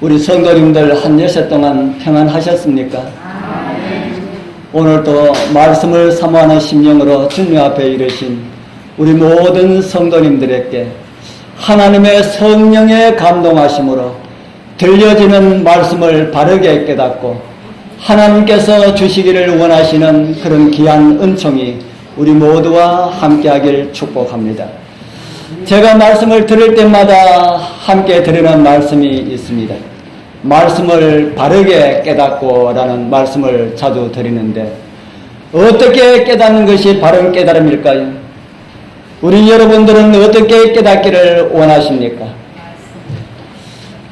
우리 성도님들 한 여섯 동안 평안하셨습니까? 오늘도 말씀을 사모하는 심령으로 주님 앞에 이르신 우리 모든 성도님들에게 하나님의 성령의 감동하심으로 들려지는 말씀을 바르게 깨닫고 하나님께서 주시기를 원하시는 그런 귀한 은총이 우리 모두와 함께하길 축복합니다. 제가 말씀을 들을 때마다 함께 드리는 말씀이 있습니다. 말씀을 바르게 깨닫고 라는 말씀을 자주 드리는데 어떻게 깨닫는 것이 바른 깨달음일까요? 우리 여러분들은 어떻게 깨닫기를 원하십니까?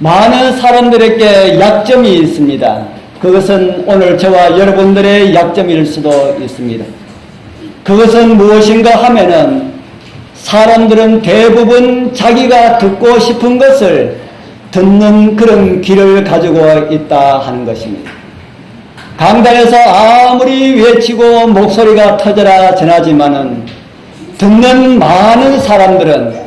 많은 사람들에게 약점이 있습니다. 그것은 오늘 저와 여러분들의 약점일 수도 있습니다. 그것은 무엇인가 하면은 사람들은 대부분 자기가 듣고 싶은 것을 듣는 그런 귀를 가지고 있다 하는 것입니다. 강단에서 아무리 외치고 목소리가 터져라 전하지만은 듣는 많은 사람들은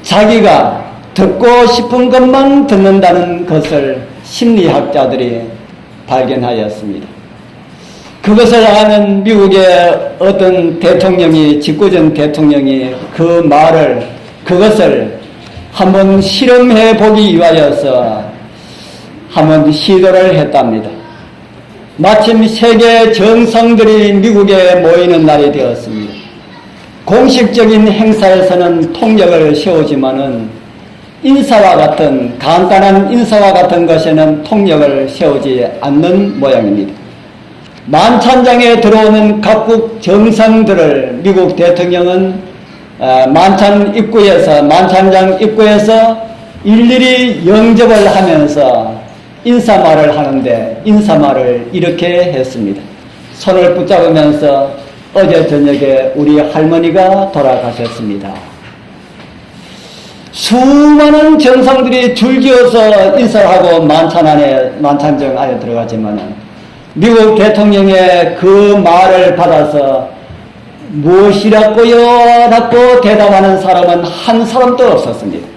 자기가 듣고 싶은 것만 듣는다는 것을 심리학자들이 발견하였습니다. 그것을 아는 미국의 어떤 대통령이, 집권전 대통령이 그 말을, 그것을 한번 실험해 보기 위하여서 한번 시도를 했답니다. 마침 세계 정상들이 미국에 모이는 날이 되었습니다. 공식적인 행사에서는 통역을 세우지만은 인사와 같은, 간단한 인사와 같은 것에는 통역을 세우지 않는 모양입니다. 만찬장에 들어오는 각국 정상들을 미국 대통령은 만찬장 입구에서 일일이 영접을 하면서 인사말을 하는데 인사말을 이렇게 했습니다. 손을 붙잡으면서 어제 저녁에 우리 할머니가 돌아가셨습니다. 수많은 정상들이 줄지어서 인사를 하고 만찬장 안에 들어갔지만은 미국 대통령의 그 말을 받아서 무엇이라고요? 라고 대답하는 사람은 한 사람도 없었습니다.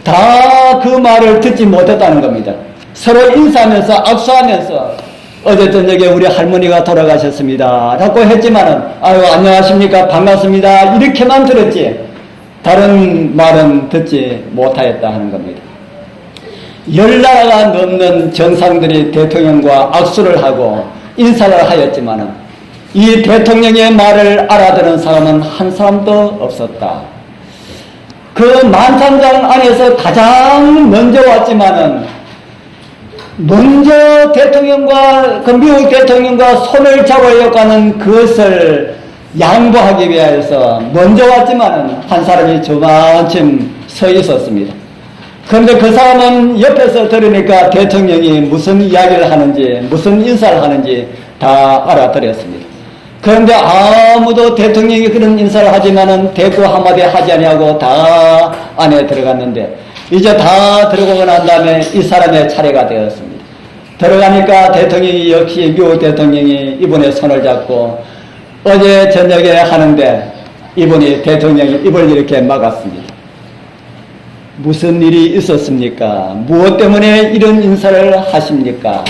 다 그 말을 듣지 못했다는 겁니다. 서로 인사하면서 악수하면서 어제 저녁에 우리 할머니가 돌아가셨습니다 라고 했지만은 아유 안녕하십니까 반갑습니다 이렇게만 들었지 다른 말은 듣지 못하였다 하는 겁니다. 10나라가 넘는 정상들이 대통령과 악수를 하고 인사를 하였지만은 이 대통령의 말을 알아들은 사람은 한 사람도 없었다. 그 만찬장 안에서 가장 먼저 왔지만은 먼저 대통령과 그 미국 대통령과 손을 잡으려고 하는 그것을 양보하기 위해서 먼저 왔지만은 한 사람이 저만큼 서 있었습니다. 그런데 그 사람은 옆에서 들으니까 대통령이 무슨 이야기를 하는지 무슨 인사를 하는지 다 알아들었습니다. 그런데 아무도 대통령이 그런 인사를 하지만은 대꾸 한마디 하지 아니하고 다 안에 들어갔는데 이제 다 들어가고 난 다음에 이 사람의 차례가 되었습니다. 들어가니까 대통령이 역시 미국 대통령이 이분의 손을 잡고 어제 저녁에 하는데 이분이 대통령이 입을 이렇게 막았습니다. 무슨 일이 있었습니까? 무엇 때문에 이런 인사를 하십니까?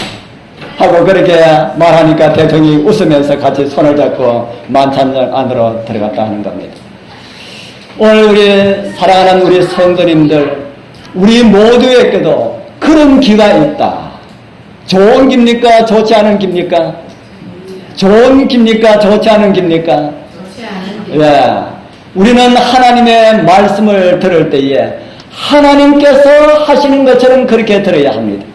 하고 그렇게 말하니까 대통령이 웃으면서 같이 손을 잡고 만찬장 안으로 들어갔다 하는 겁니다. 오늘 우리 사랑하는 우리 성도님들, 우리 모두에게도 그런 기가 있다. 좋은 기입니까? 좋지 않은 기입니까? 좋은 기입니까? 좋지 않은 기입니까? 좋지 않은 기. 예. 우리는 하나님의 말씀을 들을 때에 하나님께서 하시는 것처럼 그렇게 들어야 합니다.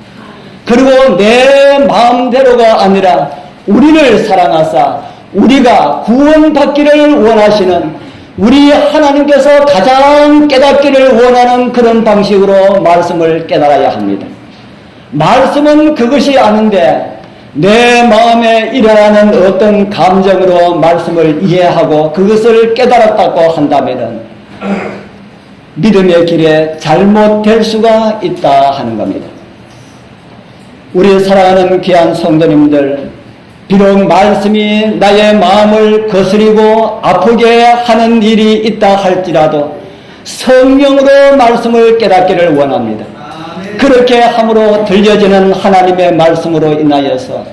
그리고 내 마음대로가 아니라 우리를 사랑하사 우리가 구원받기를 원하시는 우리 하나님께서 가장 깨닫기를 원하는 그런 방식으로 말씀을 깨달아야 합니다. 말씀은 그것이 아닌데 내 마음에 일어나는 어떤 감정으로 말씀을 이해하고 그것을 깨달았다고 한다면은 믿음의 길에 잘못될 수가 있다 하는 겁니다. 우리 사랑하는 귀한 성도님들, 비록 말씀이 나의 마음을 거스리고 아프게 하는 일이 있다 할지라도 성령으로 말씀을 깨닫기를 원합니다. 그렇게 함으로 들려지는 하나님의 말씀으로 인하여서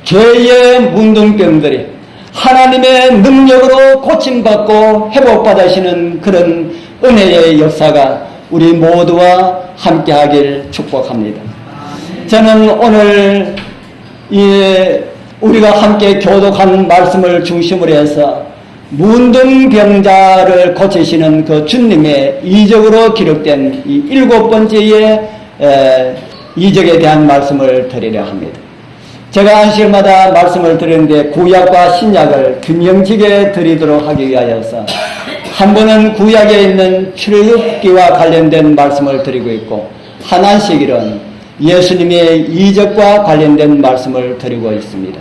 죄의 문둥병들이 하나님의 능력으로 고침받고 회복받으시는 그런 은혜의 역사가 우리 모두와 함께하길 축복합니다. 저는 오늘 우리가 함께 교독한 말씀을 중심으로 해서 문둥병자를 고치시는 그 주님의 이적으로 기록된 이 7번째의 이적에 대한 말씀을 드리려 합니다. 제가 안식일마다 말씀을 드리는데 구약과 신약을 균형지게 드리도록 하기 위하여서 한 번은 구약에 있는 출애굽기와 관련된 말씀을 드리고 있고 한 안식일은 예수님의 이적과 관련된 말씀을 드리고 있습니다.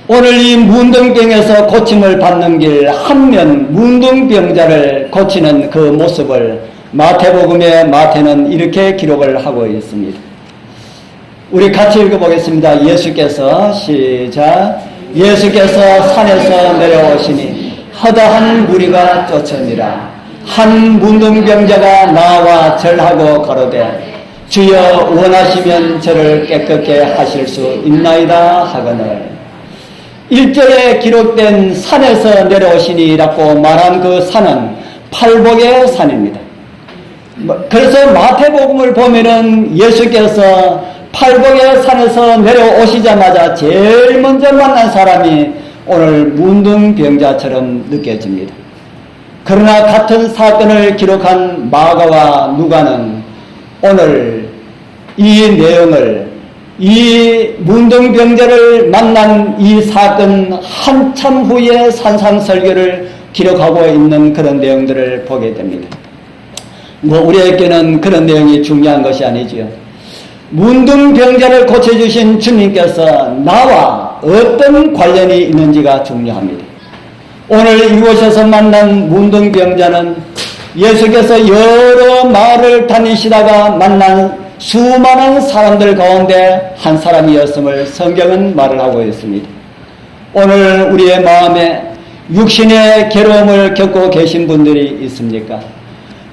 오늘 이 문둥병에서 고침을 받는 길 한면 문둥병자를 고치는 그 모습을 마태복음의 마태는 이렇게 기록을 하고 있습니다. 우리 같이 읽어보겠습니다. 예수께서 시작. 예수께서 산에서 내려오시니 허다한 무리가 쫓으니라. 한 문둥병자가 나와 절하고 가로되 주여 원하시면 저를 깨끗게 하실 수 있나이다 하거늘. 1절에 기록된 산에서 내려오시니라고 말한 그 산은 팔복의 산입니다. 그래서 마태복음을 보면은 예수께서 팔복의 산에서 내려오시자마자 제일 먼저 만난 사람이 오늘 문둥병자처럼 느껴집니다. 그러나 같은 사건을 기록한 마가와 누가는 오늘 이 내용을 이 문둥병자를 만난 이 사건 한참 후에 산상설교를 기록하고 있는 그런 내용들을 보게 됩니다. 우리에게는 그런 내용이 중요한 것이 아니지요. 문둥병자를 고쳐주신 주님께서 나와 어떤 관련이 있는지가 중요합니다. 오늘 이곳에서 만난 문둥병자는 예수께서 여러 마을을 다니시다가 만난 수많은 사람들 가운데 한 사람이었음을 성경은 말을 하고 있습니다. 오늘 우리의 마음에 육신의 괴로움을 겪고 계신 분들이 있습니까?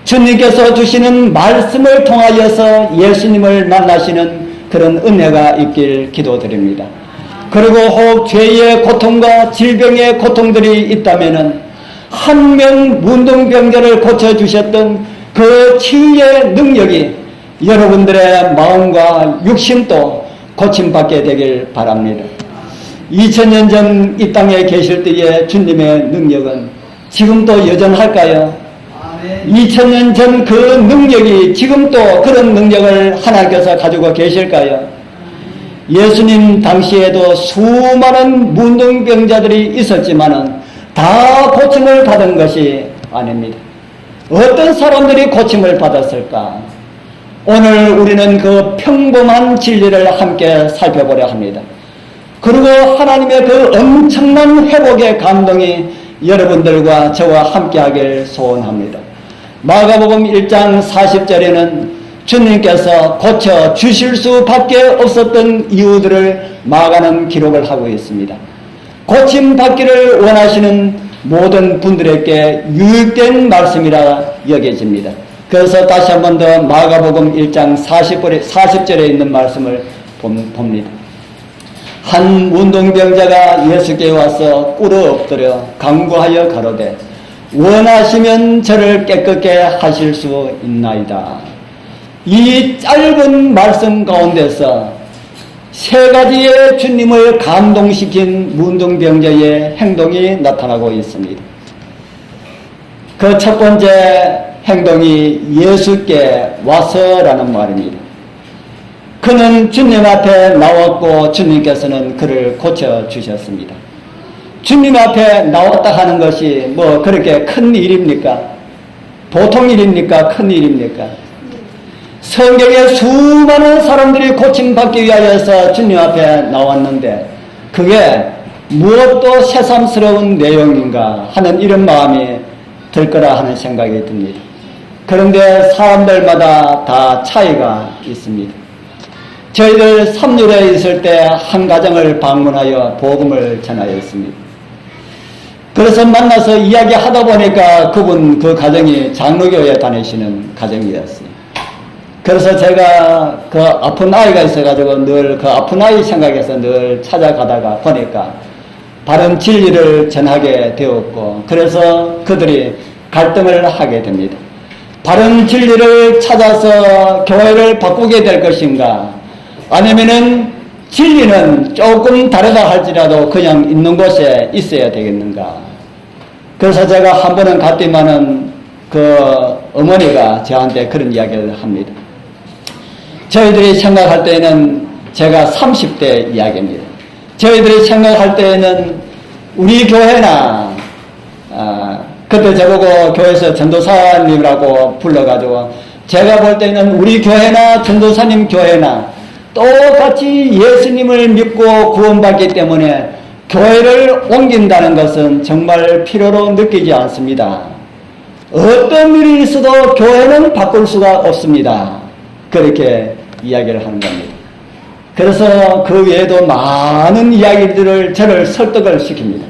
주님께서 주시는 말씀을 통하여서 예수님을 만나시는 그런 은혜가 있길 기도드립니다. 그리고 혹 죄의 고통과 질병의 고통들이 있다면은 한 명 문둥병자를 고쳐주셨던 그 치유의 능력이 여러분들의 마음과 육신도 고침받게 되길 바랍니다. 2000년 전 이 땅에 계실 때의 주님의 능력은 지금도 여전할까요? 2000년 전 그 능력이 지금도 그런 능력을 하나님께서 가지고 계실까요? 예수님 당시에도 수많은 문둥병자들이 있었지만은 다 고침을 받은 것이 아닙니다. 어떤 사람들이 고침을 받았을까? 오늘 우리는 그 평범한 진리를 함께 살펴보려 합니다. 그리고 하나님의 그 엄청난 회복의 감동이 여러분들과 저와 함께하길 소원합니다. 마가복음 1장 40절에는 주님께서 고쳐 주실 수밖에 없었던 이유들을 마가는 기록을 하고 있습니다. 고침받기를 원하시는 모든 분들에게 유익된 말씀이라 여겨집니다. 그래서 다시 한 번 더 마가복음 1장 40절에 있는 말씀을 봅니다. 한 문둥병자가 예수께 와서 꿇어 엎드려 간구하여 가로되 원하시면 저를 깨끗게 하실 수 있나이다. 이 짧은 말씀 가운데서 세 가지의 주님을 감동시킨 문둥병자의 행동이 나타나고 있습니다. 그 첫 번째 행동이 예수께 와서라는 말입니다. 그는 주님 앞에 나왔고 주님께서는 그를 고쳐주셨습니다. 주님 앞에 나왔다 하는 것이 뭐 그렇게 큰 일입니까? 보통 일입니까? 큰 일입니까? 성경에 수많은 사람들이 고침받기 위하여서 주님 앞에 나왔는데 그게 무엇도 새삼스러운 내용인가 하는 이런 마음이 들 거라 하는 생각이 듭니다. 그런데 사람들마다 다 차이가 있습니다. 저희들 삼류에 있을 때 한 가정을 방문하여 복음을 전하였습니다. 그래서 만나서 이야기하다 보니까 그 가정이 장로교에 다니시는 가정이었어요. 그래서 제가 그 아픈 아이가 있어가지고 늘 그 아픈 아이 생각해서 늘 찾아가다가 보니까 바른 진리를 전하게 되었고, 그래서 그들이 갈등을 하게 됩니다. 바른 진리를 찾아서 교회를 바꾸게 될 것인가, 아니면은 진리는 조금 다르다 할지라도 그냥 있는 곳에 있어야 되겠는가. 그래서 제가 한 번은 갔더니만은 그 어머니가 저한테 그런 이야기를 합니다. 저희들이 생각할 때는, 제가 30대 이야기입니다. 저희들이 생각할 때는 우리 교회나 그때 저보고 교회에서 전도사님이라고 불러가지고, 제가 볼 때는 우리 교회나 전도사님 교회나 똑같이 예수님을 믿고 구원받기 때문에 교회를 옮긴다는 것은 정말 필요로 느끼지 않습니다. 어떤 일이 있어도 교회는 바꿀 수가 없습니다. 그렇게 이야기를 하는 겁니다. 그래서 그 외에도 많은 이야기들을 저를 설득을 시킵니다.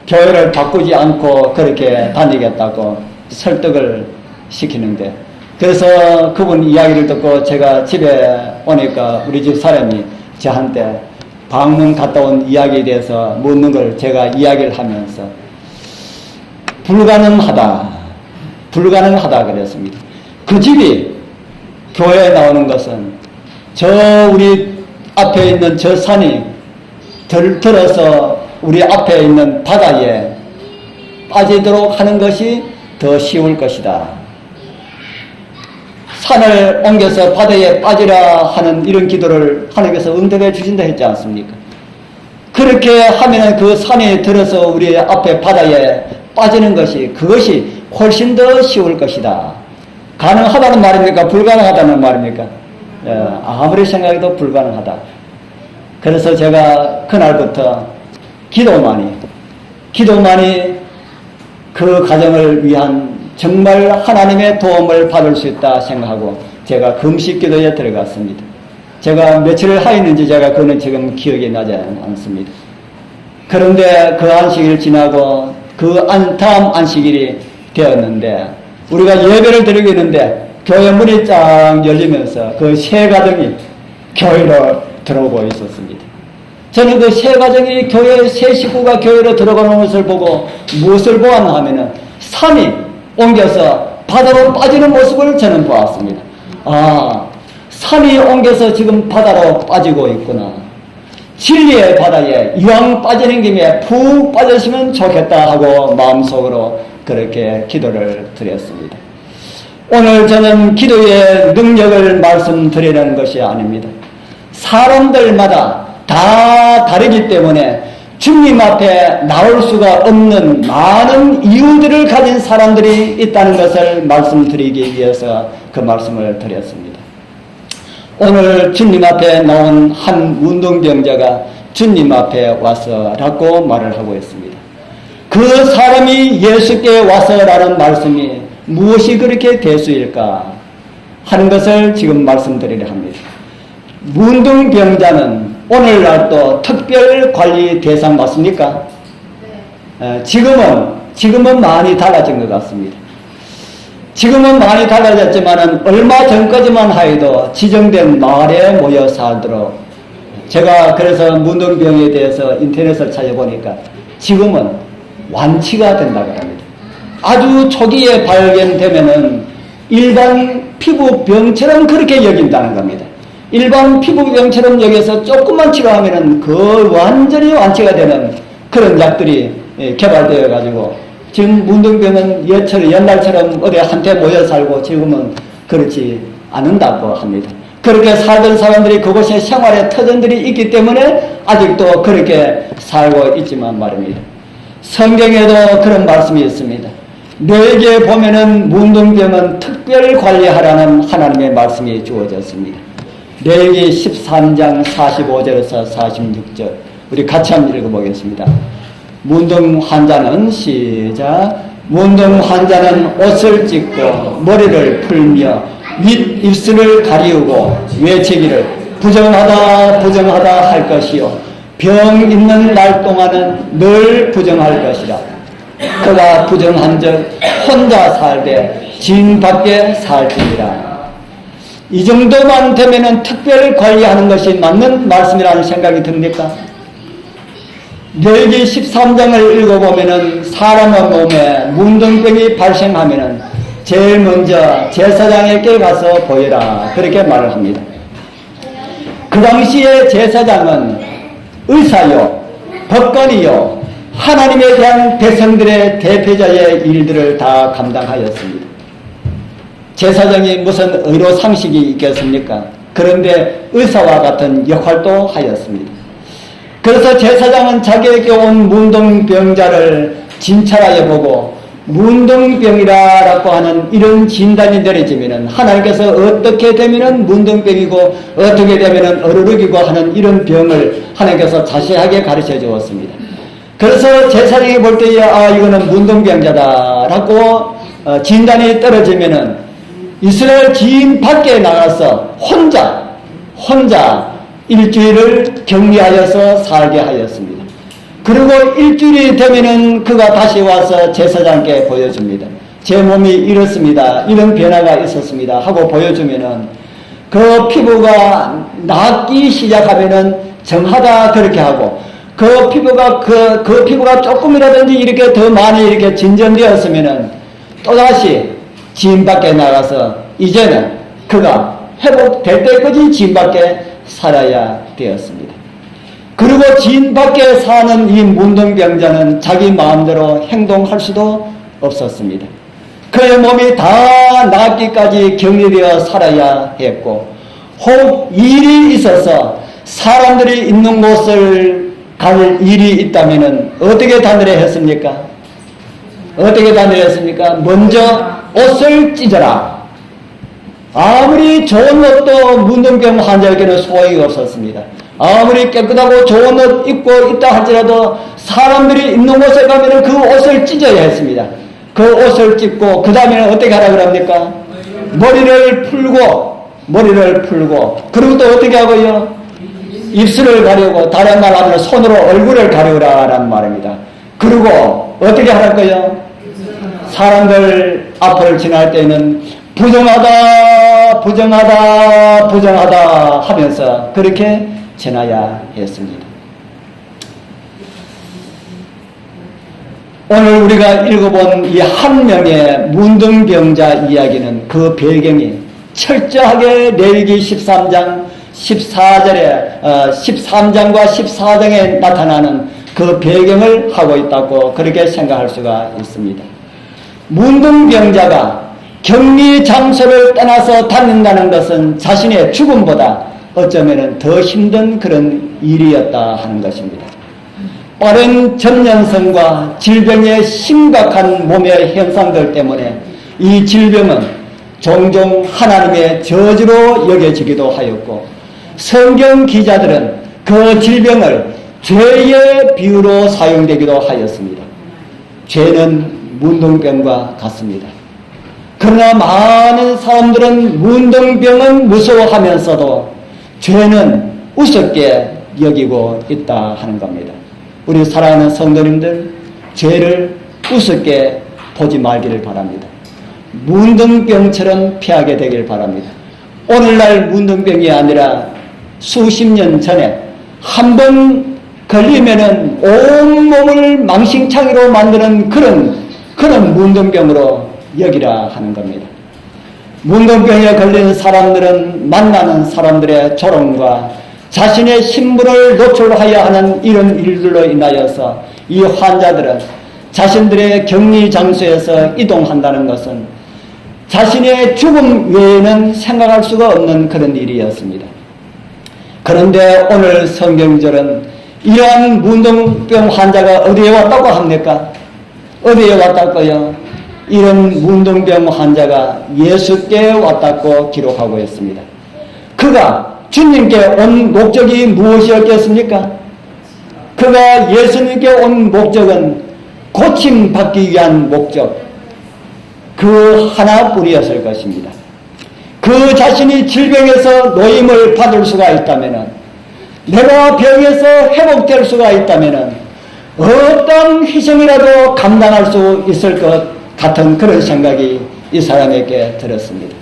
교회를 바꾸지 않고 그렇게 다니겠다고 설득을 시키는데, 그래서 그분 이야기를 듣고 제가 집에 오니까 우리 집 사람이 저한테 방문 갔다 온 이야기에 대해서 묻는 걸 제가 이야기를 하면서 불가능하다 그랬습니다. 그 집이 교회에 나오는 것은 저 우리 앞에 있는 저 산이 들어서 우리 앞에 있는 바다에 빠지도록 하는 것이 더 쉬울 것이다. 산을 옮겨서 바다에 빠지라 하는 이런 기도를 하나님께서 응답해 주신다 했지 않습니까? 그렇게 하면은 그 산에 들어서 우리 앞에 바다에 빠지는 것이, 그것이 훨씬 더 쉬울 것이다. 가능하다는 말입니까? 불가능하다는 말입니까? 아무리 생각해도 불가능하다. 그래서 제가 그날부터 기도만이 그 가정을 위한 정말 하나님의 도움을 받을 수 있다 생각하고 제가 금식 기도에 들어갔습니다. 제가 며칠을 하였는지 제가 그는 지금 기억이 나지 않습니다. 그런데 그 안식일 지나고 그 다음 안식일이 되었는데, 우리가 예배를 드리고 있는데 교회 문이 쫙 열리면서 그 세 가정이 교회로 들어오고 있었습니다. 저는 그 세 가정이 세 식구가 교회로 들어가는 것을 보고 무엇을 보았나 하면은 산이 옮겨서 바다로 빠지는 모습을 저는 보았습니다. 산이 옮겨서 지금 바다로 빠지고 있구나. 진리의 바다에 이왕 빠지는 김에 푹 빠졌으면 좋겠다 하고 마음속으로 그렇게 기도를 드렸습니다. 오늘 저는 기도의 능력을 말씀드리는 것이 아닙니다. 사람들마다 다 다르기 때문에 주님 앞에 나올 수가 없는 많은 이유들을 가진 사람들이 있다는 것을 말씀드리기 위해서 그 말씀을 드렸습니다. 오늘 주님 앞에 나온 한 운동병자가 주님 앞에 와서라고 말을 하고 있습니다. 그 사람이 예수께 와서라는 말씀이 무엇이 그렇게 대수일까 하는 것을 지금 말씀드리려 합니다. 문둥병자는 오늘날도 특별 관리 대상 맞습니까? 네. 지금은 많이 달라진 것 같습니다. 지금은 많이 달라졌지만은 얼마 전까지만 하여도 지정된 마을에 모여 살도록, 제가 그래서 문둥병에 대해서 인터넷을 찾아보니까 지금은 완치가 된다고 합니다. 아주 초기에 발견되면은 일반 피부병처럼 그렇게 여긴다는 겁니다. 일반 피부병처럼 여기서 조금만 치료하면은 그 완전히 완치가 되는 그런 약들이 개발되어 가지고 지금 문둥병은 옛날처럼 어디 한테 모여 살고 지금은 그렇지 않는다고 합니다. 그렇게 살던 사람들이 그곳에 생활의 터전들이 있기 때문에 아직도 그렇게 살고 있지만 말입니다. 성경에도 그런 말씀이 있습니다. 너에게 보면은 문둥병은 특별 관리하라는 하나님의 말씀이 주어졌습니다. 레위기 13장 45절에서 46절 우리 같이 한번 읽어보겠습니다. 문둥 환자는 시작. 문둥 환자는 옷을 찢고 머리를 풀며 밑 입술을 가리우고 외치기를 부정하다 부정하다 할 것이요 병 있는 날 동안은 늘 부정할 것이라. 그가 부정한즉 혼자 살되 진 밖에 살지니라. 이 정도만 되면은 특별 관리하는 것이 맞는 말씀이라는 생각이 듭니까? 레위기 13장을 읽어보면은 사람의 몸에 문둥병이 발생하면은 제일 먼저 제사장에게 가서 보여라, 그렇게 말을 합니다. 그 당시에 제사장은 의사요, 법관이요, 하나님에 대한 백성들의 대표자의 일들을 다 감당하였습니다. 제사장이 무슨 의료상식이 있겠습니까? 그런데 의사와 같은 역할도 하였습니다. 그래서 제사장은 자기에게 온 문둥병자를 진찰하여 보고 문둥병이라고 하는 이런 진단이 내려지면은 하나님께서 어떻게 되면은 문둥병이고 어떻게 되면은 어르륵이고 하는 이런 병을 하나님께서 자세하게 가르쳐 주었습니다. 그래서 제사장이 볼 때에 이거는 문둥병자다라고 진단이 떨어지면은 이스라엘 지인 밖에 나가서 혼자 일주일을 격리하여서 살게 하였습니다. 그리고 일주일이 되면은 그가 다시 와서 제사장께 보여줍니다. 제 몸이 이렇습니다, 이런 변화가 있었습니다 하고 보여주면은 그 피부가 낫기 시작하면은 정하다 그렇게 하고, 그 피부가 조금이라든지 이렇게 더 많이 이렇게 진전되었으면은 또다시 지인 밖에 나가서 이제는 그가 회복될 때까지 지인 밖에 살아야 되었습니다. 그리고 지인 밖에 사는 이 문둥병자는 자기 마음대로 행동할 수도 없었습니다. 그의 몸이 다 낫기까지 격리되어 살아야 했고, 혹 일이 있어서 사람들이 있는 곳을 갈 일이 있다면 어떻게 단련을 했습니까? 어떻게 단련을 했습니까? 먼저 옷을 찢어라. 아무리 좋은 옷도 문둥병 환자에게는 소용이 없었습니다. 아무리 깨끗하고 좋은 옷 입고 있다 할지라도 사람들이 있는 곳에 가면 그 옷을 찢어야 했습니다. 그 옷을 찢고 그 다음에는 어떻게 하라 그럽니까? 머리를 풀고 그리고 또 어떻게 하고요? 입술을 가리고, 다른 말 하면 손으로 얼굴을 가리우라라는 말입니다. 그리고 어떻게 하라고요? 사람들 앞을 지날 때는 부정하다 하면서 그렇게 지나야 했습니다. 오늘 우리가 읽어본 이 한 명의 문둥병자 이야기는 그 배경이 철저하게 레위기 13장 14절에 13장과 14장에 나타나는 그 배경을 하고 있다고 그렇게 생각할 수가 있습니다. 문둥병자가 격리 장소를 떠나서 다닌다는 것은 자신의 죽음보다 어쩌면 더 힘든 그런 일이었다 하는 것입니다. 빠른 전염성과 질병의 심각한 몸의 현상들 때문에 이 질병은 종종 하나님의 저주로 여겨지기도 하였고, 성경 기자들은 그 질병을 죄의 비유로 사용되기도 하였습니다. 죄는 문둥병과 같습니다. 그러나 많은 사람들은 문둥병은 무서워하면서도 죄는 우습게 여기고 있다 하는 겁니다. 우리 사랑하는 성도님들, 죄를 우습게 보지 말기를 바랍니다. 문둥병처럼 피하게 되길 바랍니다. 오늘날 문둥병이 아니라 수십 년 전에 한 번 걸리면은 온몸을 망신창이로 만드는 그런 문둥병으로 여기라 하는 겁니다. 문둥병에 걸린 사람들은 만나는 사람들의 조롱과 자신의 신분을 노출하여 하는 이런 일들로 인하여서 이 환자들은 자신들의 격리 장소에서 이동한다는 것은 자신의 죽음 외에는 생각할 수가 없는 그런 일이었습니다. 그런데 오늘 성경절은 이러한 문둥병 환자가 어디에 왔다고 합니까? 어디에 왔다고요? 이런 문둥병 환자가 예수께 왔다고 기록하고 있습니다. 그가 주님께 온 목적이 무엇이었겠습니까? 그가 예수님께 온 목적은 고침받기 위한 목적, 그 하나뿐이었을 것입니다. 그 자신이 질병에서 노임을 받을 수가 있다면, 내가 병에서 회복될 수가 있다면 어떤 희생이라도 감당할 수 있을 것 같은 그런 생각이 이 사람에게 들었습니다.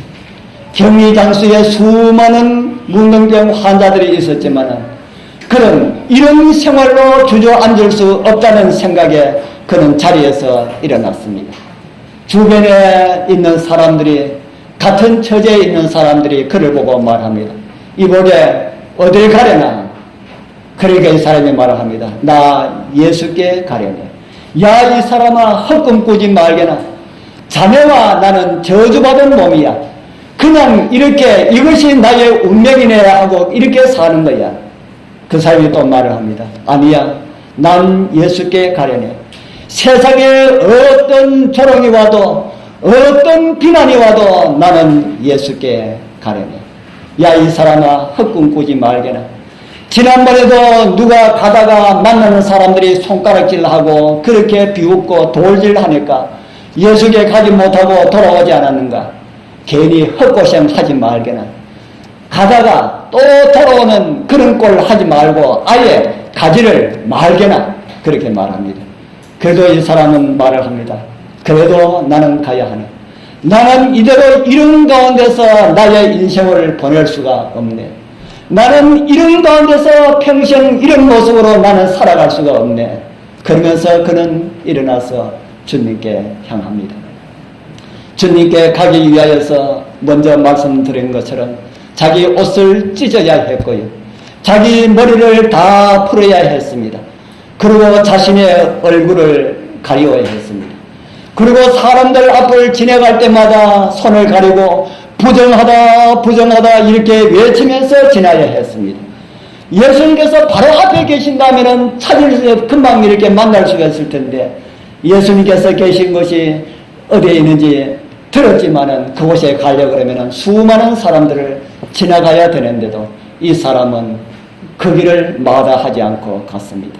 격리장소에 수많은 문둥병 환자들이 있었지만 그는 이런 생활로 주저앉을 수 없다는 생각에 그는 자리에서 일어났습니다. 주변에 있는 사람들이, 같은 처지에 있는 사람들이 그를 보고 말합니다. 이보게 어딜 가려나? 그러니까 이 사람이 말을 합니다. 나 예수께 가려네. 야, 이 사람아, 헛꿈 꾸지 말게나. 자네와 나는 저주받은 몸이야. 그냥 이렇게 이것이 나의 운명이네 하고 이렇게 사는 거야. 그 사람이 또 말을 합니다. 아니야, 난 예수께 가려네. 세상에 어떤 조롱이 와도 어떤 비난이 와도 나는 예수께 가려네. 야, 이 사람아, 헛꿈 꾸지 말게나. 지난번에도 누가 가다가 만나는 사람들이 손가락질하고 그렇게 비웃고 돌질하니까 예수께 가지 못하고 돌아오지 않았는가? 괜히 헛고생 하지 말게나. 가다가 또 돌아오는 그런 꼴 하지 말고 아예 가지를 말게나. 그렇게 말합니다. 그래도 이 사람은 말을 합니다. 그래도 나는 가야 하네. 나는 이대로 이런 가운데서 나의 인생을 보낼 수가 없네. 나는 이런 가운데서 평생 이런 모습으로 나는 살아갈 수가 없네. 그러면서 그는 일어나서 주님께 향합니다. 주님께 가기 위하여서 먼저 말씀드린 것처럼 자기 옷을 찢어야 했고요. 자기 머리를 다 풀어야 했습니다. 그리고 자신의 얼굴을 가리워야 했습니다. 그리고 사람들 앞을 지나갈 때마다 손을 가리고 부정하다 부정하다 이렇게 외치면서 지나야 했습니다. 예수님께서 바로 앞에 계신다면 찾을 수 금방 이렇게 만날 수가 있을 텐데 예수님께서 계신 것이 어디에 있는지 들었지만은 그곳에 가려고 그러면 수많은 사람들을 지나가야 되는데도 이 사람은 그 길을 마다하지 않고 갔습니다.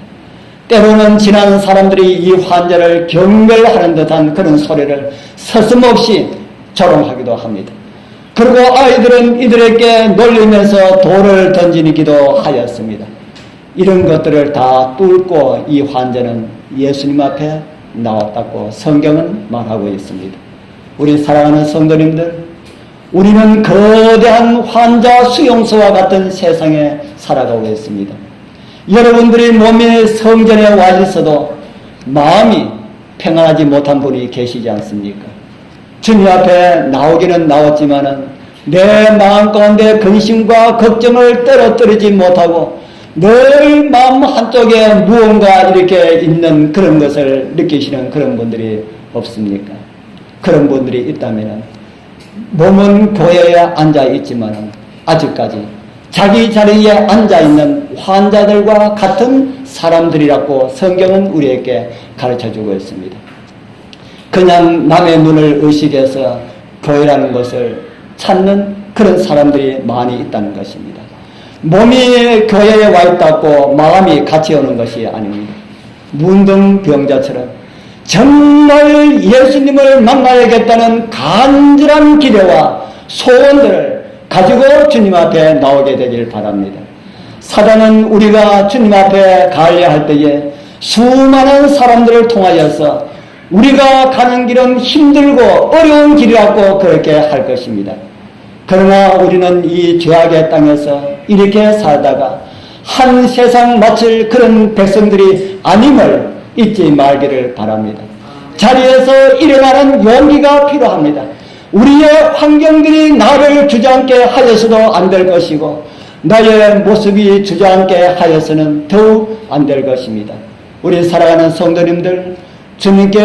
때로는 지나는 사람들이 이 환자를 경멸하는 듯한 그런 소리를 서슴없이 조롱하기도 합니다. 그리고 아이들은 이들에게 놀리면서 돌을 던지기도 하였습니다. 이런 것들을 다 뚫고 이 환자는 예수님 앞에 나왔다고 성경은 말하고 있습니다. 우리 사랑하는 성도님들, 우리는 거대한 환자 수용소와 같은 세상에 살아가고 있습니다. 여러분들이 몸이 성전에 와 있어도 마음이 평안하지 못한 분이 계시지 않습니까? 주님 앞에 나오기는 나왔지만은 내 마음 가운데 근심과 걱정을 떨어뜨리지 못하고 늘 마음 한쪽에 무언가 이렇게 있는 그런 것을 느끼시는 그런 분들이 없습니까? 그런 분들이 있다면 몸은 교회에 앉아 있지만 아직까지 자기 자리에 앉아 있는 환자들과 같은 사람들이라고 성경은 우리에게 가르쳐주고 있습니다. 그냥 남의 눈을 의식해서 교회라는 것을 찾는 그런 사람들이 많이 있다는 것입니다. 몸이 교회에 와 있다고 마음이 같이 오는 것이 아닙니다. 문둥병자처럼 정말 예수님을 만나야겠다는 간절한 기대와 소원들을 가지고 주님 앞에 나오게 되길 바랍니다. 사단은 우리가 주님 앞에 가야 할 때에 수많은 사람들을 통하여서 우리가 가는 길은 힘들고 어려운 길이라고 그렇게 할 것입니다. 그러나 우리는 이 죄악의 땅에서 이렇게 살다가 한 세상 마칠 그런 백성들이 아님을 잊지 말기를 바랍니다. 자리에서 일어나는 용기가 필요합니다. 우리의 환경들이 나를 주저앉게 하여서도 안 될 것이고 나의 모습이 주저앉게 하여서는 더욱 안 될 것입니다. 우리 사랑하는 성도님들, 주님께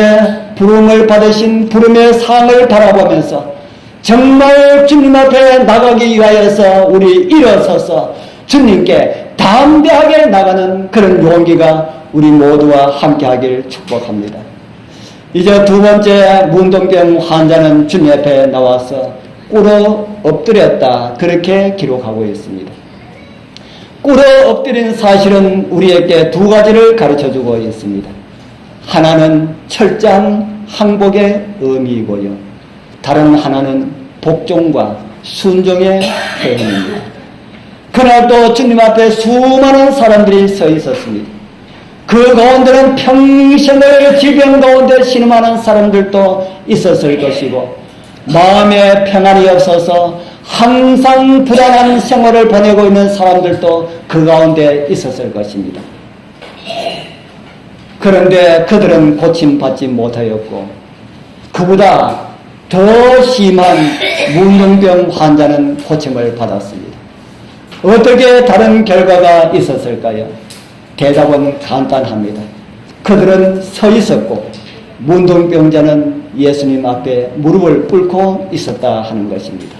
부름을 받으신 부름의 상을 바라보면서 정말 주님 앞에 나가기 위하여서 우리 일어서서 주님께 담대하게 나가는 그런 용기가 우리 모두와 함께 하길 축복합니다. 이제 두 번째 문둥병 환자는 주님 앞에 나와서 꿇어 엎드렸다, 그렇게 기록하고 있습니다. 꿇어 엎드린 사실은 우리에게 두 가지를 가르쳐주고 있습니다. 하나는 철저한 항복의 의미이고요, 다른 하나는 복종과 순종의 표현입니다. 그날도 주님 앞에 수많은 사람들이 서 있었습니다. 그 가운데는 평생을 질병 가운데 신음하는 사람들도 있었을 것이고 마음에 평안이 없어서 항상 불안한 생활을 보내고 있는 사람들도 그 가운데 있었을 것입니다. 그런데 그들은 고침받지 못하였고 그보다 더 심한 문둥병 환자는 고침을 받았습니다. 어떻게 다른 결과가 있었을까요? 대답은 간단합니다. 그들은 서 있었고 문둥병자는 예수님 앞에 무릎을 꿇고 있었다 하는 것입니다.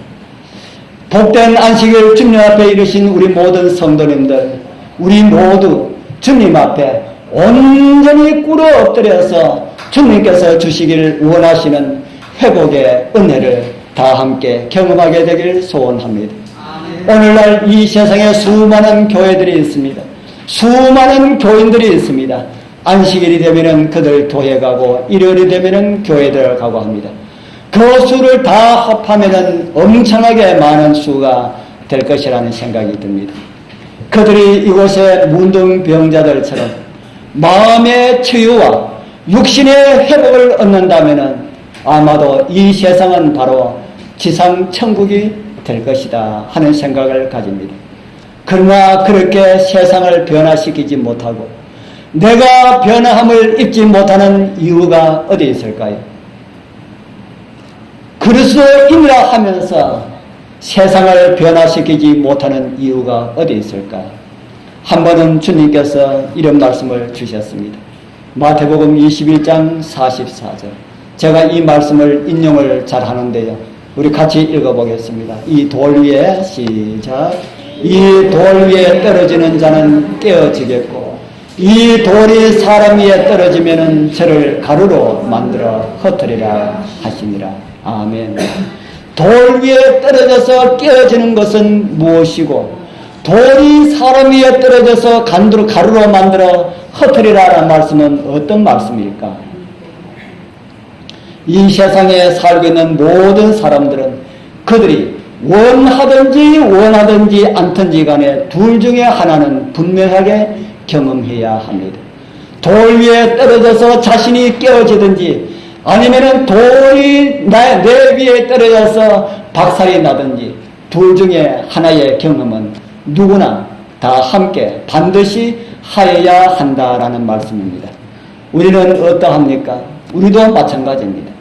복된 안식일 주님 앞에 이르신 우리 모든 성도님들, 우리 모두 주님 앞에 온전히 꿇어 엎드려서 주님께서 주시길 원하시는 회복의 은혜를 다 함께 경험하게 되길 소원합니다. 오늘날 이 세상에 수많은 교회들이 있습니다. 수많은 교인들이 있습니다. 안식일이 되면은 그들 교회 가고 일요일이 되면은 교회 들어가고 합니다. 그 수를 다 합하면은 엄청나게 많은 수가 될 것이라는 생각이 듭니다. 그들이 이곳에 문둥병자들처럼 마음의 치유와 육신의 회복을 얻는다면은 아마도 이 세상은 바로 지상 천국이 될 것이다 하는 생각을 가집니다. 그러나 그렇게 세상을 변화시키지 못하고 내가 변화함을 입지 못하는 이유가 어디 있을까요? 그리스도인이라 하면서 세상을 변화시키지 못하는 이유가 어디 있을까요? 한 번은 주님께서 이런 말씀을 주셨습니다. 마태복음 21장 44절. 제가 이 말씀을 인용을 잘 하는데요. 우리 같이 읽어보겠습니다. 이 돌 위에 시작. 이 돌 위에 떨어지는 자는 깨어지겠고 이 돌이 사람 위에 떨어지면은 저를 가루로 만들어 흩으리라 하시니라. 아멘. 돌 위에 떨어져서 깨어지는 것은 무엇이고 돌이 사람 위에 떨어져서 가루로 만들어 흩으리라는 말씀은 어떤 말씀일까? 이 세상에 살고 있는 모든 사람들은 그들이 원하든지 않든지 간에 둘 중에 하나는 분명하게 경험해야 합니다. 돌 위에 떨어져서 자신이 깨어지든지 아니면은 돌이 내 위에 떨어져서 박살이 나든지 둘 중에 하나의 경험은 누구나 다 함께 반드시 하여야 한다라는 말씀입니다. 우리는 어떠합니까? 우리도 마찬가지입니다.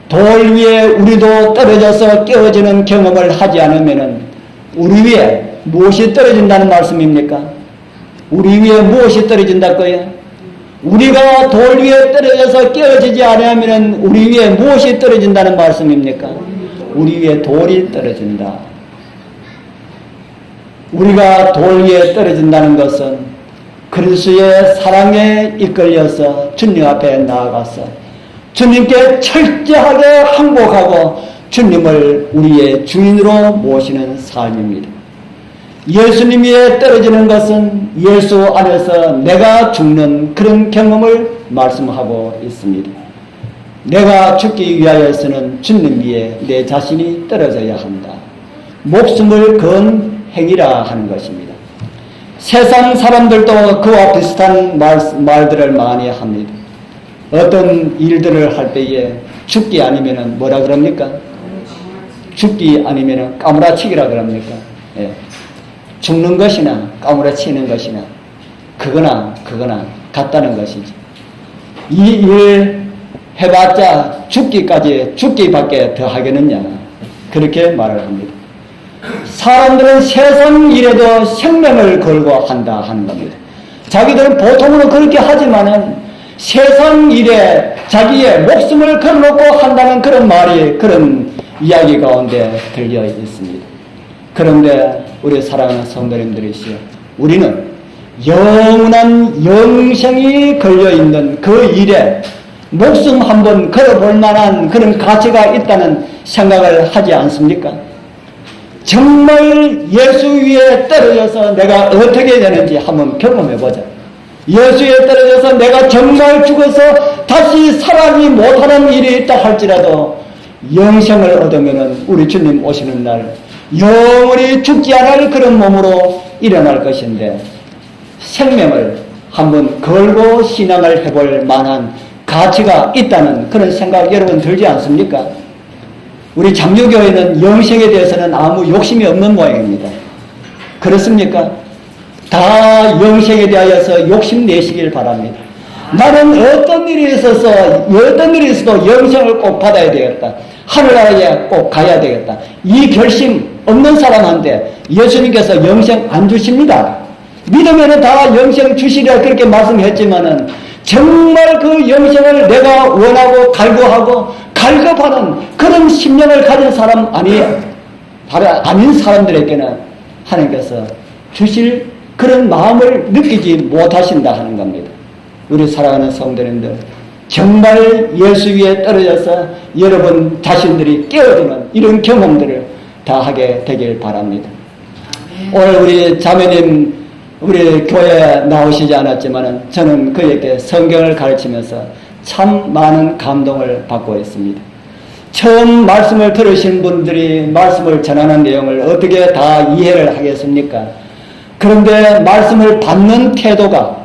돌 위에 우리도 떨어져서 깨어지는 경험을 하지 않으면은 우리 위에 무엇이 떨어진다는 말씀입니까? 우리 위에 무엇이 떨어진다고요? 우리가 돌 위에 떨어져서 깨어지지 않으면은 우리 위에 무엇이 떨어진다는 말씀입니까? 우리 위에 돌이 떨어진다. 우리가 돌 위에 떨어진다는 것은 그리스도의 사랑에 이끌려서 주님 앞에 나아가서 주님께 철저하게 항복하고 주님을 우리의 주인으로 모시는 삶입니다. 예수님 위에 떨어지는 것은 예수 안에서 내가 죽는 그런 경험을 말씀하고 있습니다. 내가 죽기 위하여서는 주님 위에 내 자신이 떨어져야 한다. 목숨을 건 행위라 하는 것입니다. 세상 사람들도 그와 비슷한 말들을 많이 합니다. 어떤 일들을 할 때에 죽기 아니면은 뭐라 그럽니까? 죽기 아니면은 까무라치기라 그럽니까? 예. 죽는 것이나 까무라치는 것이나 그거나 같다는 것이지. 이 일 해봤자 죽기밖에 더 하겠느냐 그렇게 말을 합니다. 사람들은 세상 일에도 생명을 걸고 한다 하는 겁니다. 자기들은 보통으로 그렇게 하지만은 세상 일에 자기의 목숨을 걸어놓고 한다는 그런 말이 그런 이야기 가운데 들려 있습니다. 그런데 우리 사랑하는 성도님들이시여, 우리는 영원한 영생이 걸려있는 그 일에 목숨 한번 걸어볼 만한 그런 가치가 있다는 생각을 하지 않습니까? 정말 예수 위에 떨어져서 내가 어떻게 되는지 한번 경험해보자. 예수에 떨어져서 내가 정말 죽어서 다시 살아나지 못하는 일이 있다 할지라도 영생을 얻으면 우리 주님 오시는 날 영원히 죽지 않을 그런 몸으로 일어날 것인데 생명을 한번 걸고 신앙을 해볼 만한 가치가 있다는 그런 생각 여러분 들지 않습니까? 우리 장로교회는 영생에 대해서는 아무 욕심이 없는 모양입니다. 그렇습니까? 다 영생에 대하여서 욕심내시길 바랍니다. 나는 어떤 일이 있어도 영생을 꼭 받아야 되겠다. 하늘나라에 꼭 가야 되겠다. 이 결심 없는 사람한테 예수님께서 영생 안 주십니다. 믿으면 다 영생 주시리라 그렇게 말씀했지만은 정말 그 영생을 내가 원하고 갈급하는 그런 심령을 가진 사람 아닌 사람들에게는 하나님께서 주실 그런 마음을 느끼지 못하신다 하는 겁니다. 우리 사랑하는 성도님들, 정말 예수 위에 떨어져서 여러분 자신들이 깨어지는 이런 경험들을 다 하게 되길 바랍니다. 오늘 우리 자매님 우리 교회에 나오시지 않았지만 저는 그에게 성경을 가르치면서 참 많은 감동을 받고 있습니다. 처음 말씀을 들으신 분들이 말씀을 전하는 내용을 어떻게 다 이해를 하겠습니까? 그런데 말씀을 받는 태도가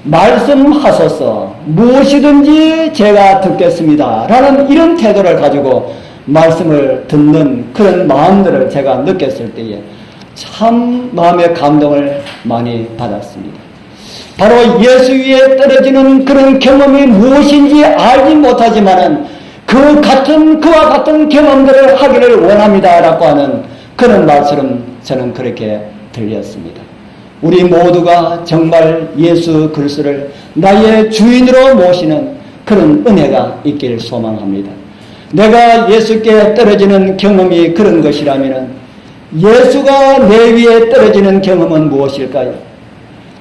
말씀하소서 무엇이든지 제가 듣겠습니다 라는 이런 태도를 가지고 말씀을 듣는 그런 마음들을 제가 느꼈을 때에 참 마음의 감동을 많이 받았습니다. 바로 예수 위에 떨어지는 그런 경험이 무엇인지 알지 못하지만은 그와 같은 경험들을 하기를 원합니다라고 하는 그런 말처럼 저는 그렇게 들렸습니다. 우리 모두가 정말 예수 그리스도를 나의 주인으로 모시는 그런 은혜가 있기를 소망합니다. 내가 예수께 떨어지는 경험이 그런 것이라면 예수가 내 위에 떨어지는 경험은 무엇일까요?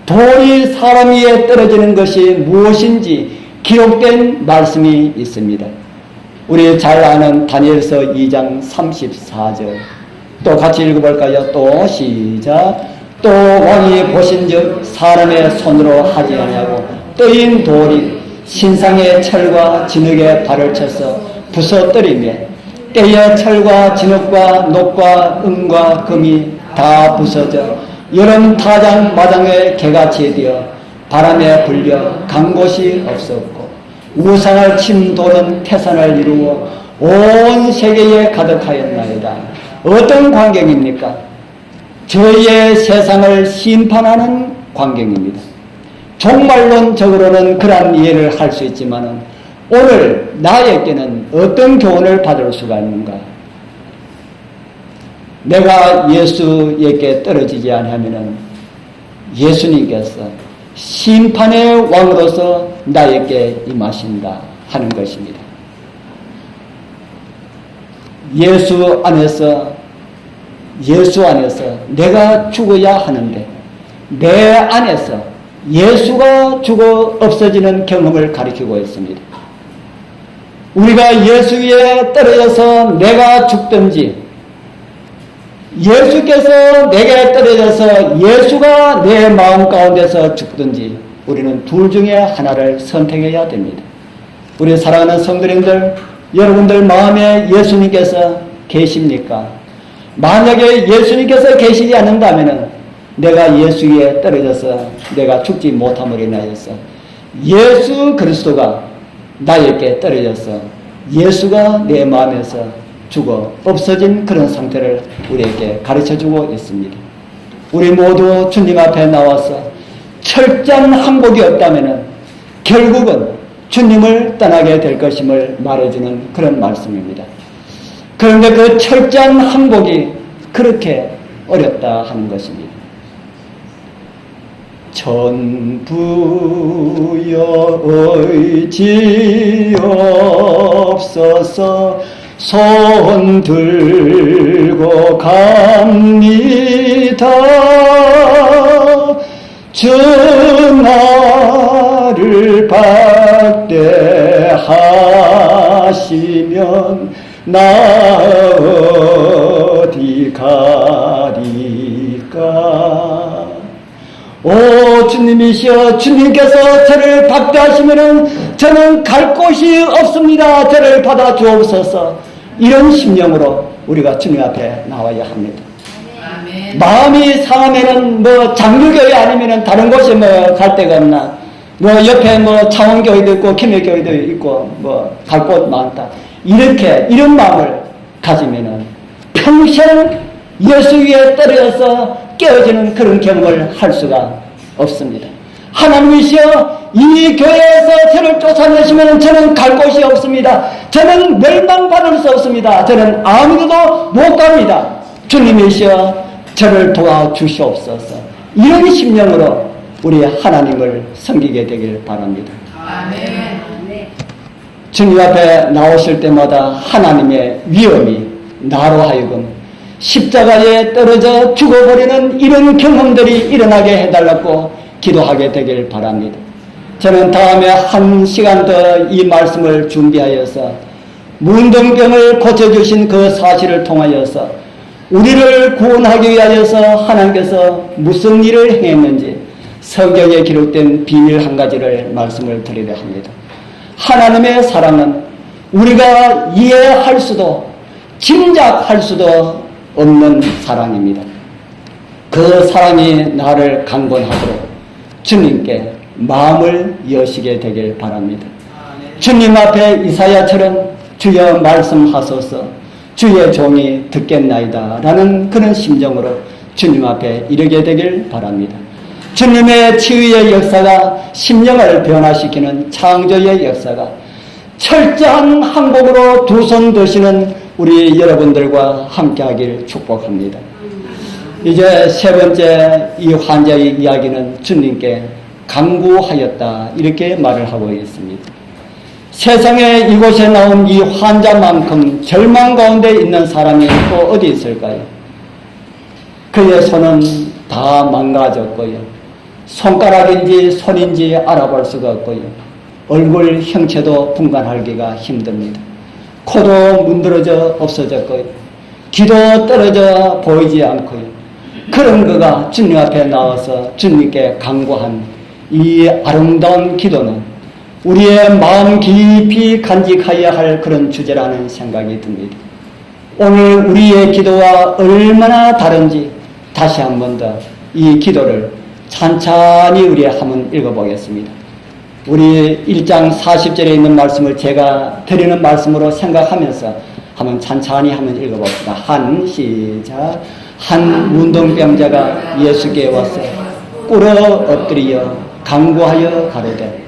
돌이 사람 위에 떨어지는 것이 무엇인지 기록된 말씀이 있습니다. 우리 잘 아는 다니엘서 2장 34절 또 같이 읽어볼까요? 또 시작. 또 왕이 보신즉 사람의 손으로 하지 아니하고 떠인 돌이 신상의 철과 진흙에 발을 쳐서 부서뜨리며 때에 철과 진흙과 녹과 은과 금이 다 부서져 여름 타장 마당에 개같이 되어 바람에 불려 간 곳이 없었고 우상을 침도는 태산을 이루어 온 세계에 가득하였나이다. 어떤 광경입니까? 저희의 세상을 심판하는 광경입니다. 종말론적으로는 그러한 이해를 할 수 있지만 오늘 나에게는 어떤 교훈을 받을 수가 있는가? 내가 예수에게 떨어지지 않으면 예수님께서 심판의 왕으로서 나에게 임하신다 하는 것입니다. 예수 안에서 내가 죽어야 하는데 내 안에서 예수가 죽어 없어지는 경험을 가리키고 있습니다. 우리가 예수 위에 떨어져서 내가 죽든지 예수께서 내게 떨어져서 예수가 내 마음 가운데서 죽든지 우리는 둘 중에 하나를 선택해야 됩니다. 우리 사랑하는 성도님들, 여러분들 마음에 예수님께서 계십니까? 만약에 예수님께서 계시지 않는다면 내가 예수 위에 떨어져서 내가 죽지 못함으로 인하여서 예수 그리스도가 나에게 떨어져서 예수가 내 마음에서 죽어 없어진 그런 상태를 우리에게 가르쳐주고 있습니다. 우리 모두 주님 앞에 나와서 철저한 항복이 없다면 결국은 주님을 떠나게 될 것임을 말해주는 그런 말씀입니다. 그런데 그 철저한 항복이 그렇게 어렵다 하는 것입니다. 전부여 의지없어서 손 들고 갑니다. 주 나를 박대하시면 나 어디 가리까. 오 주님이시여, 주님께서 저를 박대하시면 저는 갈 곳이 없습니다. 저를 받아 주옵소서. 이런 심령으로 우리가 주님 앞에 나와야 합니다. 아멘. 마음이 상하면은 장로교회 아니면은 다른 곳에 갈 데가 없나? 뭐 옆에 뭐 창원교회도 있고 김해교회도 있고 뭐 갈 곳 많다. 이렇게 이런 마음을 가지면은 평생 예수 위에 떨어져서 깨어지는 그런 경험을 할 수가 없습니다. 하나님이시여 이 교회에서 저를 쫓아내시면 저는 갈 곳이 없습니다. 저는 멸망받을 수 없습니다. 저는 아무데도 못 갑니다. 주님이시여 저를 도와주시옵소서. 이런 심령으로 우리 하나님을 섬기게 되길 바랍니다. 아멘. 주님 앞에 나오실 때마다 하나님의 위엄이 나로 하여금 십자가에 떨어져 죽어버리는 이런 경험들이 일어나게 해달라고 기도하게 되길 바랍니다. 저는 다음에 1시간 더 이 말씀을 준비하여서 문둥병을 고쳐주신 그 사실을 통하여서 우리를 구원하기 위하여서 하나님께서 무슨 일을 행했는지 성경에 기록된 비밀 한 가지를 말씀을 드리려 합니다. 하나님의 사랑은 우리가 이해할 수도 짐작할 수도 없는 사랑입니다. 그 사랑이 나를 강권하도록 주님께 마음을 여시게 되길 바랍니다. 주님 앞에 이사야처럼 주여 말씀하소서 주의 종이 듣겠나이다 라는 그런 심정으로 주님 앞에 이르게 되길 바랍니다. 주님의 치유의 역사가 심령을 변화시키는 창조의 역사가 철저한 항복으로 두 손 드시는 우리 여러분들과 함께하길 축복합니다. 이제 세 번째 이 환자의 이야기는 주님께 간구하였다 이렇게 말을 하고 있습니다. 세상에 이곳에 나온 이 환자만큼 절망 가운데 있는 사람이 또 어디 있을까요? 그의 손은 다 망가졌고요. 손가락인지 손인지 알아볼 수가 없고요. 얼굴 형체도 분간하기가 힘듭니다. 코도 문드러져 없어졌고요. 귀도 떨어져 보이지 않고요. 그런 그가 주님 앞에 나와서 주님께 간구한 이 아름다운 기도는 우리의 마음 깊이 간직하여야 할 그런 주제라는 생각이 듭니다. 오늘 우리의 기도와 얼마나 다른지 다시 한 번 더 이 기도를 찬찬히 우리 한번 읽어보겠습니다. 우리 1장 40절에 있는 말씀을 제가 드리는 말씀으로 생각하면서 한번 찬찬히 한번 읽어봅시다. 시작. 한 문둥병자가 예수께 와서 꿇어 엎드려 간구하여 가로되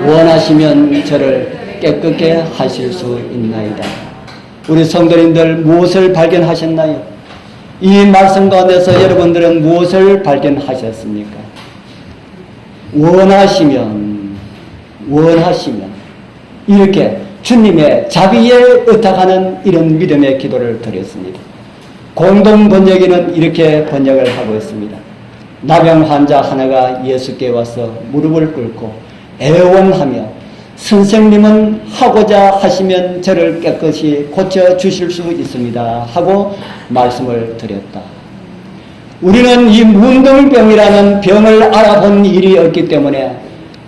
원하시면 저를 깨끗게 하실 수 있나이다. 우리 성도님들 무엇을 발견하셨나요? 이 말씀 가운데서 여러분들은 무엇을 발견하셨습니까? 원하시면 이렇게 주님의 자비에 의탁하는 이런 믿음의 기도를 드렸습니다. 공동 번역에는 이렇게 번역을 하고 있습니다. 나병 환자 하나가 예수께 와서 무릎을 꿇고 애원하며 선생님은 하고자 하시면 저를 깨끗이 고쳐주실 수 있습니다 하고 말씀을 드렸다. 우리는 이 문둥병이라는 병을 알아본 일이 없기 때문에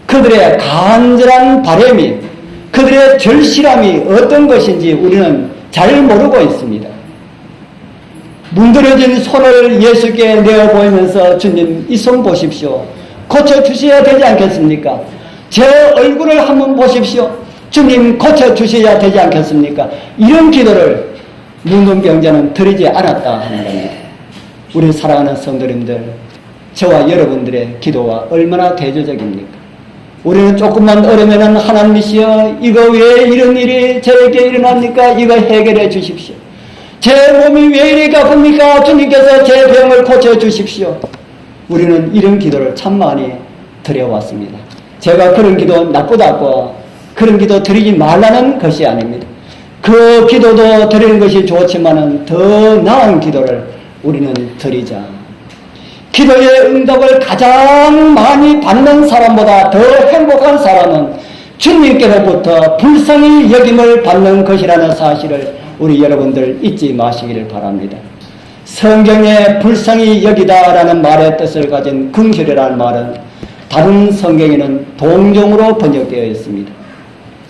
그들의 간절한 바람이 그들의 절실함이 어떤 것인지 우리는 잘 모르고 있습니다. 문드러진 손을 예수께 내어 보이면서 주님 이 손 보십시오. 고쳐주셔야 되지 않겠습니까? 제 얼굴을 한번 보십시오. 주님 고쳐주셔야 되지 않겠습니까? 이런 기도를 문둥병자는 드리지 않았다 하는 겁니다. 우리 사랑하는 성도님들, 저와 여러분들의 기도가 얼마나 대조적입니까? 우리는 조금만 어려면 하나님이시여 이거 왜 이런 일이 저에게 일어납니까? 이거 해결해 주십시오. 제 몸이 왜 이리 아픕니까? 주님께서 제 병을 고쳐주십시오. 우리는 이런 기도를 참 많이 드려왔습니다. 제가 그런 기도 나쁘다고 그런 기도 드리지 말라는 것이 아닙니다. 그 기도도 드리는 것이 좋지만은 더 나은 기도를 우리는 드리자. 기도의 응답을 가장 많이 받는 사람보다 더 행복한 사람은 주님께로부터 불쌍히 여김을 받는 것이라는 사실을 우리 여러분들 잊지 마시기를 바랍니다. 성경에 불쌍히 여기다라는 말의 뜻을 가진 긍휼이라는 말은 다른 성경에는 동정으로 번역되어 있습니다.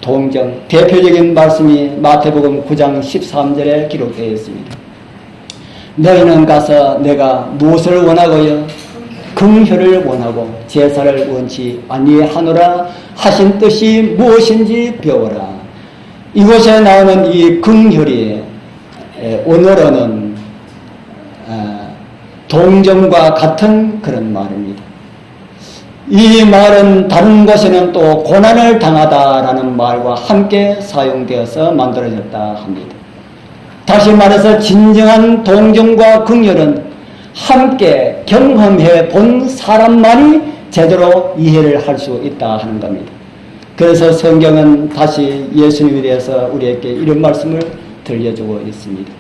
동정, 대표적인 말씀이 마태복음 9장 13절에 기록되어 있습니다. 너희는 가서 내가 무엇을 원하고요? 긍휼을 원하고 제사를 원치 아니하노라 하신 뜻이 무엇인지 배워라. 이곳에 나오는 이 긍휼이 오늘은 동정과 같은 그런 말입니다. 이 말은 다른 곳에는 또 고난을 당하다라는 말과 함께 사용되어서 만들어졌다 합니다. 다시 말해서 진정한 동정과 긍휼은 함께 경험해 본 사람만이 제대로 이해를 할 수 있다 하는 겁니다. 그래서 성경은 다시 예수님에 대해서 우리에게 이런 말씀을 들려주고 있습니다.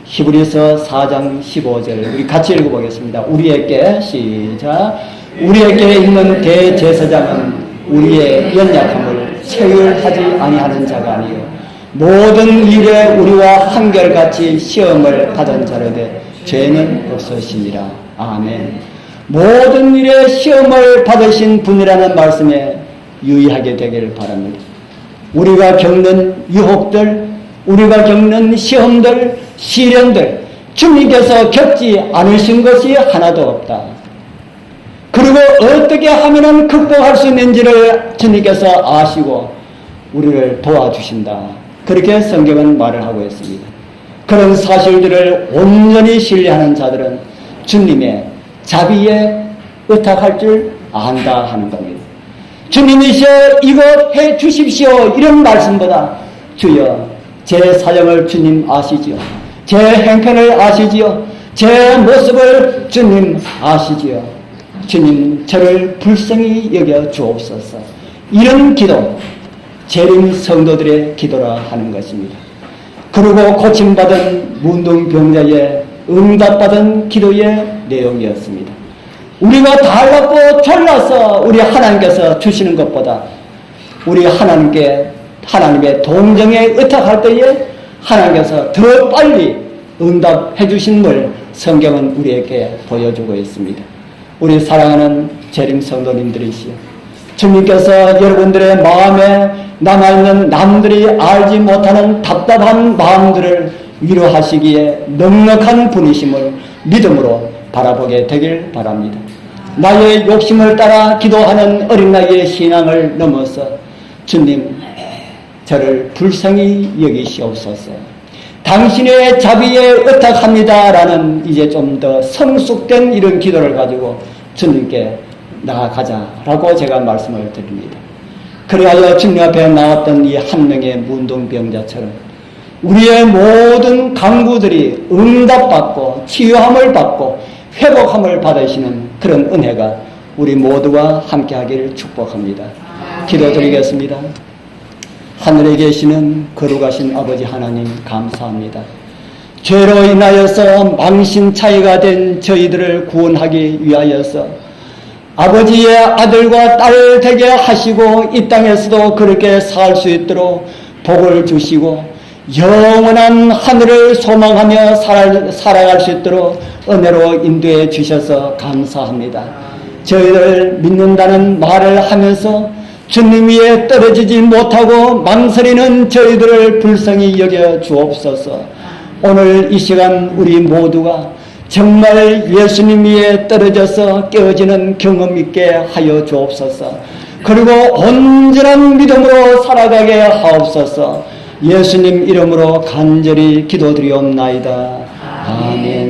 히브리서 4장 15절 우리 같이 읽어보겠습니다. 우리에게 시작. 우리에게 있는 대제사장은 우리의 연약함을 체휼하지 아니하는 자가 아니요 모든 일에 우리와 한결같이 시험을 받은 자로되 죄는 없으시니라. 아멘. 모든 일에 시험을 받으신 분이라는 말씀에 유의하게 되기를 바랍니다. 우리가 겪는 유혹들, 우리가 겪는 시험들, 시련들 주님께서 겪지 않으신 것이 하나도 없다. 그리고 어떻게 하면 극복할 수 있는지를 주님께서 아시고 우리를 도와주신다. 그렇게 성경은 말을 하고 있습니다. 그런 사실들을 온전히 신뢰하는 자들은 주님의 자비에 의탁할 줄 안다 하는 겁니다. 주님이시여 이것 해 주십시오 이런 말씀보다 주여 제 사정을 주님 아시지요. 제 행편을 아시지요. 제 모습을 주님 아시지요. 주님 저를 불쌍히 여겨 주옵소서. 이런 기도 재림 성도들의 기도라 하는 것입니다. 그리고 고침받은 문둥병자의 응답받은 기도의 내용이었습니다. 우리가 달랐고 졸라서 우리 하나님께서 주시는 것보다 우리 하나님의 동정에 의탁할 때에 하나님께서 더 빨리 응답해 주심을 성경은 우리에게 보여주고 있습니다. 우리 사랑하는 재림 성도님들이시여, 주님께서 여러분들의 마음에 남아있는 남들이 알지 못하는 답답한 마음들을 위로하시기에 넉넉한 분이심을 믿음으로 바라보게 되길 바랍니다. 나의 욕심을 따라 기도하는 어린 나이의 신앙을 넘어서 주님 저를 불쌍히 여기시옵소서. 당신의 자비에 의탁합니다라는 이제 좀 더 성숙된 이런 기도를 가지고 주님께 나아가자라고 제가 말씀을 드립니다. 그리하여 주님 앞에 나왔던 이 한 명의 문둥병자처럼 우리의 모든 간구들이 응답받고 치유함을 받고 회복함을 받으시는 그런 은혜가 우리 모두와 함께하기를 축복합니다. 기도드리겠습니다. 하늘에 계시는 거룩하신 아버지 하나님 감사합니다. 죄로 인하여서 망신차이가 된 저희들을 구원하기 위하여서 아버지의 아들과 딸 되게 하시고 이 땅에서도 그렇게 살 수 있도록 복을 주시고 영원한 하늘을 소망하며 살아갈 수 있도록 은혜로 인도해 주셔서 감사합니다. 저희를 믿는다는 말을 하면서 주님 위에 떨어지지 못하고 망설이는 저희들을 불쌍히 여겨 주옵소서. 오늘 이 시간 우리 모두가 정말 예수님 위에 떨어져서 깨어지는 경험 있게 하여 주옵소서. 그리고 온전한 믿음으로 살아가게 하옵소서. 예수님 이름으로 간절히 기도드리옵나이다. 아멘.